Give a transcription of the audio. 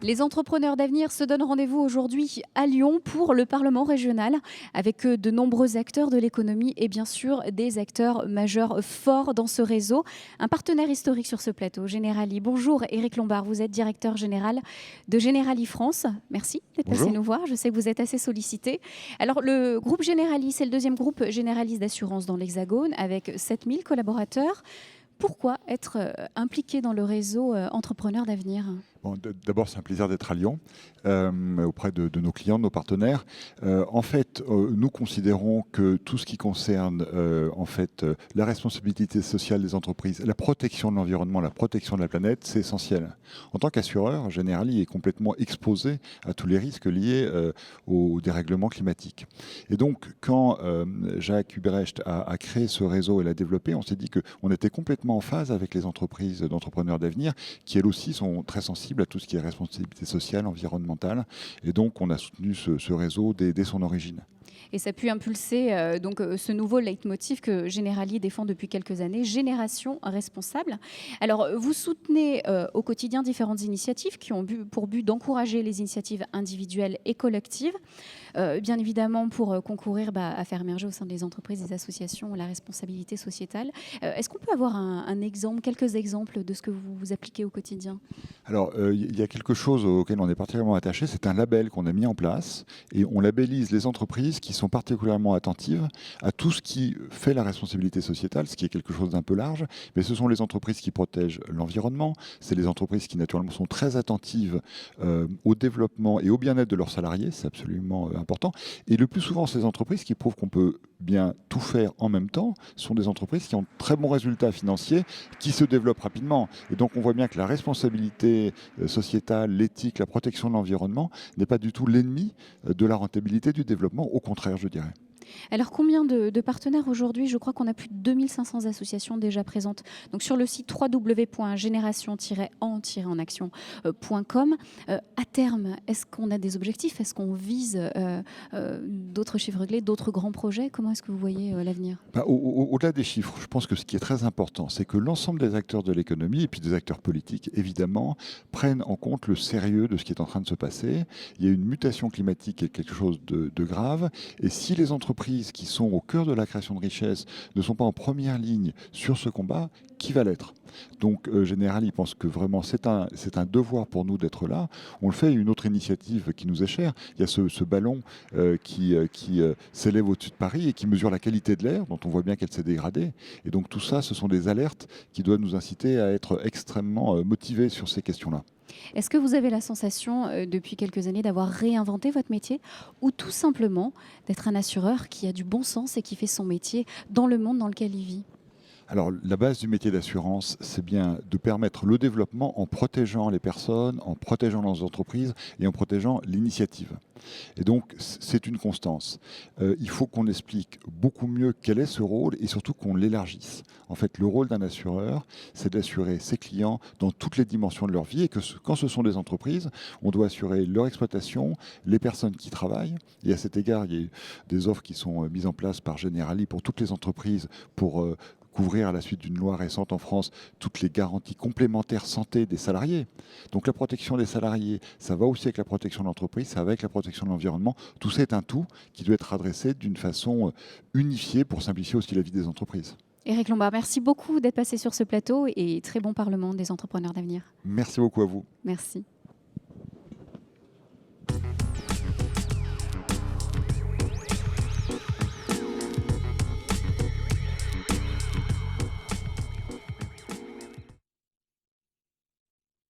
Les entrepreneurs d'avenir se donnent rendez-vous aujourd'hui à Lyon pour le Parlement régional avec de nombreux acteurs de l'économie et bien sûr des acteurs majeurs forts dans ce réseau. Un partenaire historique sur ce plateau, Generali. Bonjour Éric Lombard, vous êtes directeur général de Generali France. Merci d'être passé Bonjour. nous voir, je sais que vous êtes assez sollicité. Alors le groupe Generali, c'est le deuxième groupe généraliste d'assurance dans l'Hexagone avec 7000 collaborateurs. Pourquoi être impliqué dans le réseau Entrepreneurs d'avenir? Bon, d'abord, c'est un plaisir d'être à Lyon auprès de nos clients, de nos partenaires. En fait, nous considérons que tout ce qui concerne la responsabilité sociale des entreprises, la protection de l'environnement, la protection de la planète, c'est essentiel. En tant qu'assureur, Generali est complètement exposé à tous les risques liés au dérèglement climatique. Et donc, quand Jacques Hubrecht a créé ce réseau et l'a développé, on s'est dit qu'on était complètement en phase avec les entreprises d'entrepreneurs d'avenir qui, elles aussi, sont très sensibles à tout ce qui est responsabilité sociale, environnementale. Et donc, on a soutenu ce réseau dès son origine. Et ça a pu impulser ce nouveau leitmotiv que Generali défend depuis quelques années, Génération responsable. Alors, vous soutenez au quotidien différentes initiatives qui ont pour but d'encourager les initiatives individuelles et collectives, bien évidemment pour concourir à faire émerger au sein des entreprises, des associations, la responsabilité sociétale. Est-ce qu'on peut avoir un exemple, quelques exemples de ce que vous appliquez au quotidien? Alors, il y a quelque chose auquel on est particulièrement attaché, c'est un label qu'on a mis en place et on labellise les entreprises qui sont particulièrement attentives à tout ce qui fait la responsabilité sociétale, ce qui est quelque chose d'un peu large, mais ce sont les entreprises qui protègent l'environnement, c'est les entreprises qui naturellement sont très attentives au développement et au bien-être de leurs salariés, c'est absolument important, et le plus souvent ces entreprises qui prouvent qu'on peut bien tout faire en même temps sont des entreprises qui ont de très bons résultats financiers, qui se développent rapidement, et donc on voit bien que la responsabilité sociétale, l'éthique, la protection de l'environnement n'est pas du tout l'ennemi de la rentabilité du développement, au contraire, je dirais. Alors, combien de partenaires aujourd'hui? Je crois qu'on a plus de 2500 associations déjà présentes. Donc, sur le site www.génération-en-action.com. À terme, est-ce qu'on a des objectifs? Est-ce qu'on vise d'autres chiffres clés, d'autres grands projets? Comment est-ce que vous voyez l'avenir? Au-delà des chiffres, je pense que ce qui est très important, c'est que l'ensemble des acteurs de l'économie, et puis des acteurs politiques, évidemment, prennent en compte le sérieux de ce qui est en train de se passer. Il y a une mutation climatique qui est quelque chose de grave. Et si les entreprises qui sont au cœur de la création de richesses ne sont pas en première ligne sur ce combat, qui va l'être? Donc, Generali, il pense que vraiment c'est un devoir pour nous d'être là. On le fait. Une autre initiative qui nous est chère, il y a ce ballon qui s'élève au-dessus de Paris et qui mesure la qualité de l'air, dont on voit bien qu'elle s'est dégradée. Et donc tout ça, ce sont des alertes qui doivent nous inciter à être extrêmement motivés sur ces questions-là. Est-ce que vous avez la sensation, depuis quelques années, d'avoir réinventé votre métier ou tout simplement d'être un assureur qui a du bon sens et qui fait son métier dans le monde dans lequel il vit? Alors, la base du métier d'assurance, c'est bien de permettre le développement en protégeant les personnes, en protégeant les entreprises et en protégeant l'initiative. Et donc, c'est une constance. Il faut qu'on explique beaucoup mieux quel est ce rôle et surtout qu'on l'élargisse. En fait, le rôle d'un assureur, c'est d'assurer ses clients dans toutes les dimensions de leur vie et que quand ce sont des entreprises, on doit assurer leur exploitation, les personnes qui travaillent. Et à cet égard, il y a des offres qui sont mises en place par Generali pour toutes les entreprises pour couvrir à la suite d'une loi récente en France toutes les garanties complémentaires santé des salariés. Donc la protection des salariés, ça va aussi avec la protection de l'entreprise, ça va avec la protection de l'environnement. Tout ça est un tout qui doit être adressé d'une façon unifiée pour simplifier aussi la vie des entreprises. Éric Lombard, merci beaucoup d'être passé sur ce plateau et très bon Parlement des entrepreneurs d'avenir. Merci beaucoup à vous. Merci.